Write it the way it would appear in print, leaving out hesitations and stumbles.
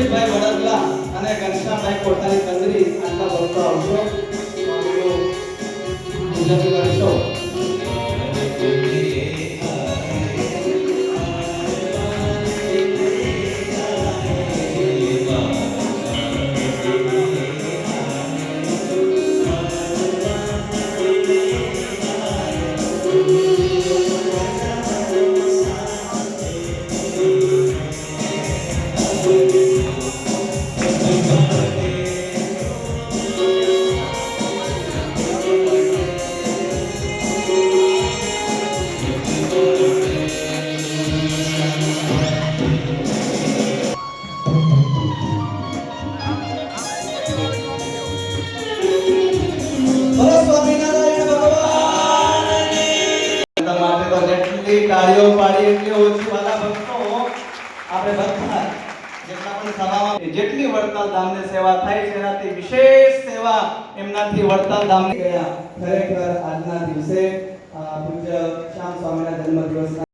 દિનેશભાઈ વડદલા અને ઘનશ્યામભાઈ કોઠારી કંદરી આટલા ભક્તો આવશો સ્વામીનું પૂજન કરશો. તાળીઓ પાડી એટલે ઓછી વાલા ભક્તો આપણે બધા જેટલા પણ સભામાં જેટલી વડતાલ ધામની સેવા થાય છે એનાથી વિશેષ સેવા એમનાથી વડતાલ ધામની ગયા. ખરેખર આજના દિવસે પૂજ્ય શ્યામ સ્વામીના જન્મદિવસના